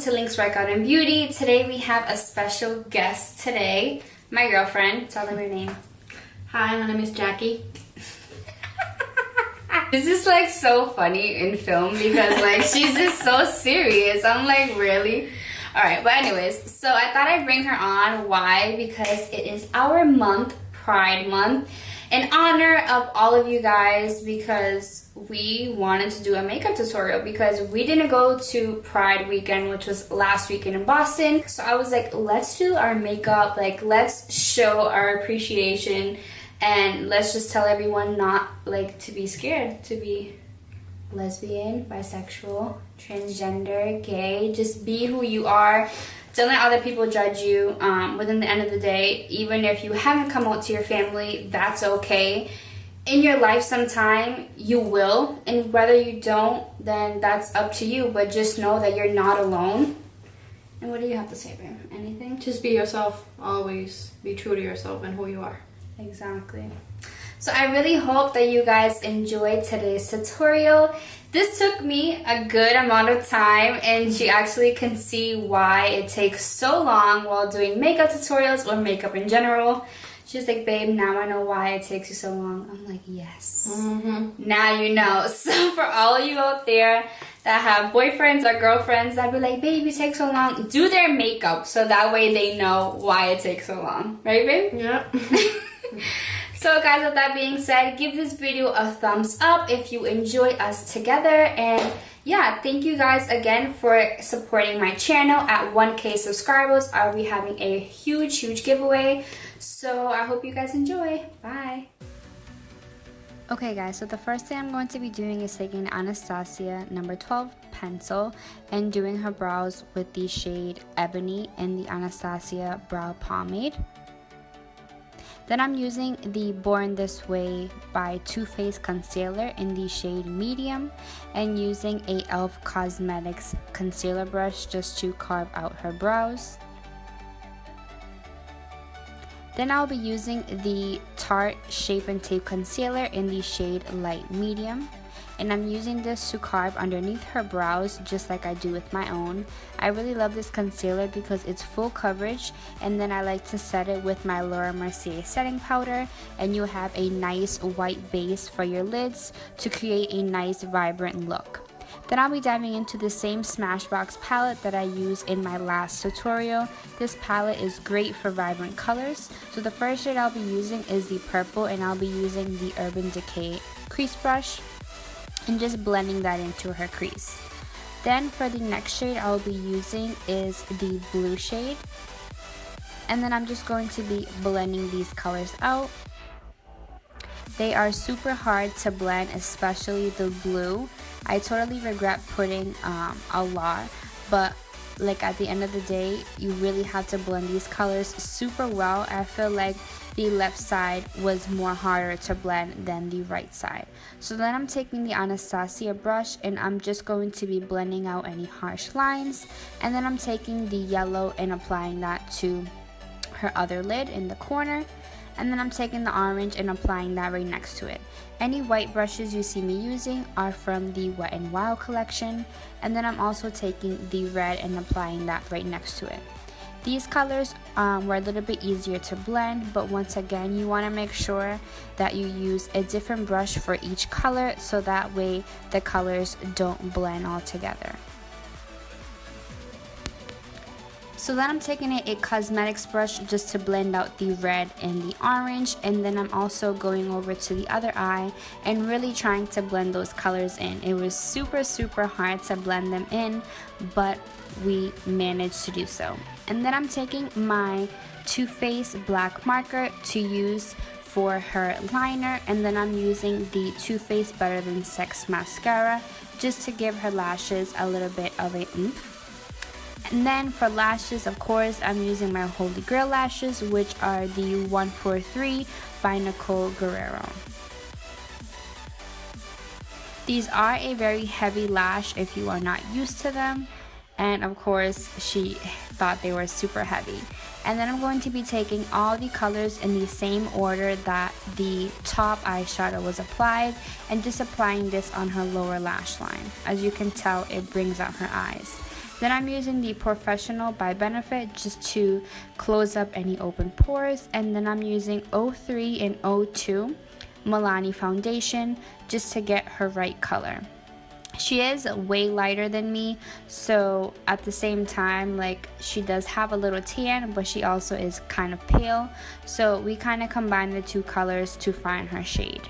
to Link's Workout and Beauty. Today we have a special guest today, my girlfriend. Tell them your name. Hi, my name is Jackie. This is like so funny in film because like she's just so serious. I'm like, really? Alright, but anyways, so I thought I'd bring her on. Why? Because it is our month, Pride Month, in honor of all of you guys, because we wanted to do a makeup tutorial because we didn't go to Pride weekend, which was last weekend in Boston. So I was like, let's do our makeup, like let's show our appreciation, and let's just tell everyone not like to be scared to be lesbian, bisexual, transgender, gay. Just be who you are. Don't let other people judge you. Within the end of the day, even if you haven't come out to your family, that's okay. In your life sometime, you will. And whether you don't, then that's up to you. But just know that you're not alone. And what do you have to say, babe? Anything? Just be yourself. Always be true to yourself and who you are. Exactly. So I really hope that you guys enjoyed today's tutorial. This took me a good amount of time, and you actually can see why it takes so long while doing makeup tutorials or makeup in general. She's like, babe, now I know why it takes you so long. I'm like, yes. Now you know. So for all of you out there that have boyfriends or girlfriends that be like, babe, it takes so long, do their makeup so that way they know why it takes so long. Right, babe? Yeah. So guys, with that being said, give this video a thumbs up if you enjoy us together. And yeah, thank you guys again for supporting my channel. At 1K subscribers, I'll be having a huge giveaway. So I hope you guys enjoy. Bye. Okay guys, so the first thing I'm going to be doing is taking Anastasia number 12 pencil and doing her brows with the shade Ebony in the Anastasia brow pomade. Then I'm using the Born This Way by Too Faced concealer in the shade Medium and using a e.l.f. Cosmetics concealer brush just to carve out her brows. Then I'll be using the Tarte Shape and Tape concealer in the shade Light Medium. And I'm using this to carve underneath her brows just like I do with my own. I really love this concealer because it's full coverage, and then I like to set it with my Mercier setting powder, and you'll have a nice white base for your lids to create a nice vibrant look. Then I'll be diving into the same Smashbox palette that I used in my last tutorial. This palette is great for vibrant colors. So the first shade I'll be using is the purple, and I'll be using the Urban Decay crease brush and just blending that into her crease. Then for the next shade I'll be using is the blue shade, and then I'm just going to be blending these colors out. They are super hard to blend, especially the blue. I totally regret putting a lot, but like at the end of the day, you really have to blend these colors super well. I feel like the left side was more harder to blend than the right side. So then I'm taking the Anastasia brush and I'm just going to be blending out any harsh lines, and then I'm taking the yellow and applying that to her other lid in the corner, and then I'm taking the orange and applying that right next to it. Any white brushes you see me using are from the Wet n Wild collection, and then I'm also taking the red and applying that right next to it. These colors were a little bit easier to blend, but once again, you want to make sure that you use a different brush for each color so that way the colors don't blend all together. So then I'm taking a cosmetics brush just to blend out the red and the orange, and then I'm also going over to the other eye and really trying to blend those colors in. It was super hard to blend them in, but we managed to do so. And then I'm taking my Too Faced black marker to use for her liner, and then I'm using the Too Faced Better Than Sex mascara just to give her lashes a little bit of a oomph. And then for lashes, of course, I'm using my Holy Grail lashes, which are the 143 by Nicole Guerriero. These are a very heavy lash if you are not used to them, and of course she thought they were super heavy. And then I'm going to be taking all the colors in the same order that the top eyeshadow was applied and just applying this on her lower lash line. As you can tell, it brings out her eyes. Then I'm using the Professional by Benefit just to close up any open pores. And then I'm using 03 and 02 Milani foundation just to get her right color. She is way lighter than me, so at the same time, like, she does have a little tan, but she also is kind of pale, so we kind of combine the two colors to find her shade.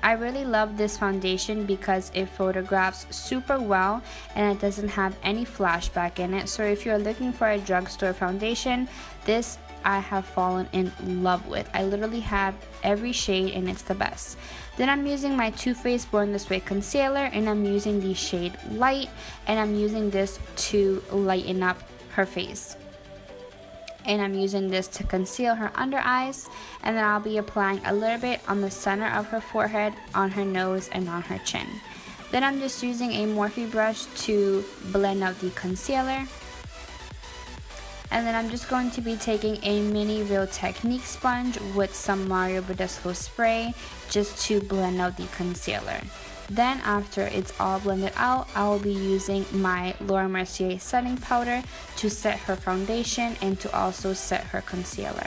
I really love this foundation because it photographs super well and it doesn't have any flashback in it. So if you're looking for a drugstore foundation, this I have fallen in love with. I literally have every shade and it's the best. Then I'm using my Too Faced Born This Way concealer, and I'm using the shade Light, and I'm using this to lighten up her face. And I'm using this to conceal her under eyes, and then I'll be applying a little bit on the center of her forehead, on her nose, and on her chin. Then I'm just using a Morphe brush to blend out the concealer. And then I'm just going to be taking a mini Real Technique sponge with some Mario Badescu spray just to blend out the concealer. Then after it's all blended out, I will be using my Laura Mercier setting powder to set her foundation and to also set her concealer.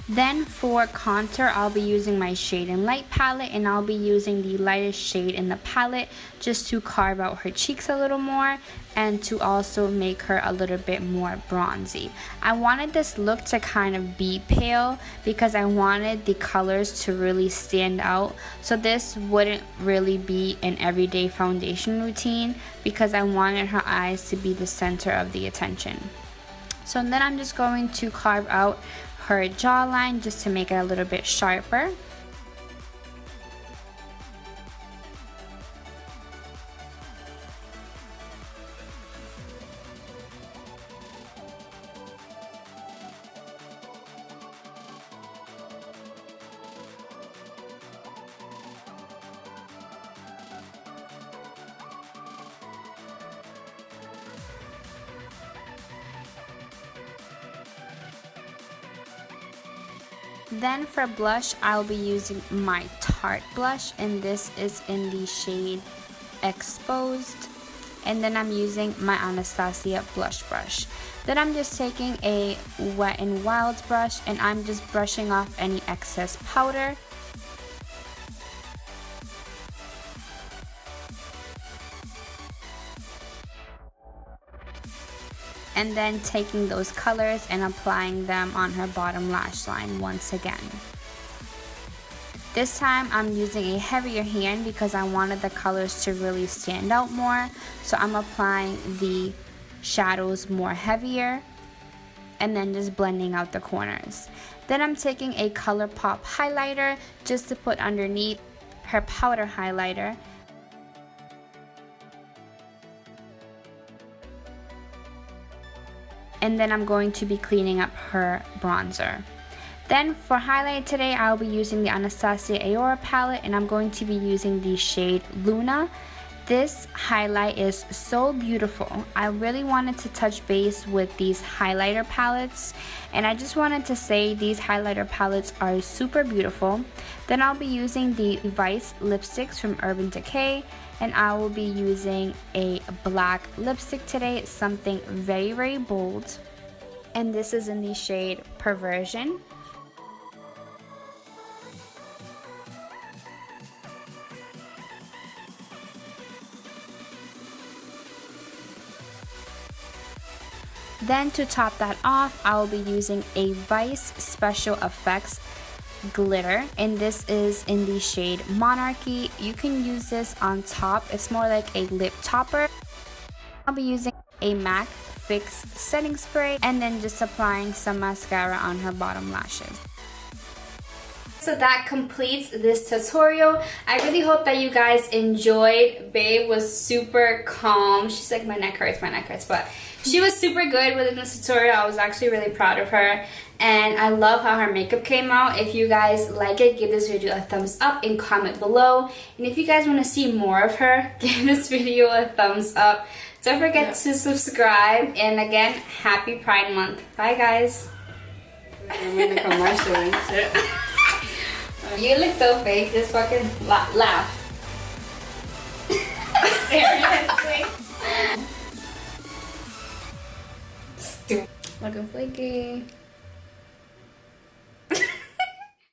Then for contour, I'll be using my Shade and Light palette, and I'll be using the lightest shade in the palette just to carve out her cheeks a little more and to also make her a little bit more bronzy. I wanted this look to kind of be pale because I wanted the colors to really stand out. So this wouldn't really be an everyday foundation routine because I wanted her eyes to be the center of the attention. So then I'm just going to carve out her jawline just to make it a little bit sharper. Then for blush, I'll be using my Tarte blush, and this is in the shade Exposed. And then I'm using my Anastasia blush brush. Then I'm just taking a Wet n Wild brush, and I'm just brushing off any excess powder. And then taking those colors and applying them on her bottom lash line once again. This time I'm using a heavier hand because I wanted the colors to really stand out more. So I'm applying the shadows more heavier and then just blending out the corners. Then I'm taking a Colourpop highlighter just to put underneath her powder highlighter. And then I'm going to be cleaning up her bronzer. Then for highlight today, I'll be using the Anastasia Aora palette, and I'm going to be using the shade Luna. This highlight is so beautiful. I really wanted to touch base with these highlighter palettes, and I just wanted to say these highlighter palettes are super beautiful. Then I'll be using the Vice lipsticks from Urban Decay, and I will be using a black lipstick today, something very, very bold. And this is in the shade Perversion. Then to top that off, I'll be using a Vice Special Effects glitter, and this is in the shade Monarchy. You can use this on top. It's more like a lip topper. I'll be using a MAC Fix setting spray and then just applying some mascara on her bottom lashes. So that completes this tutorial. I really hope that you guys enjoyed. Babe was super calm. She's like, my neck hurts, but she was super good within this tutorial. I was actually really proud of her. And I love how her makeup came out. If you guys like it, give this video a thumbs up and comment below. And if you guys want to see more of her, give this video a thumbs up. Don't forget to subscribe. And again, happy Pride Month. Bye, guys. You look so fake. Just fucking laugh. Seriously. Stupid. Looking flaky.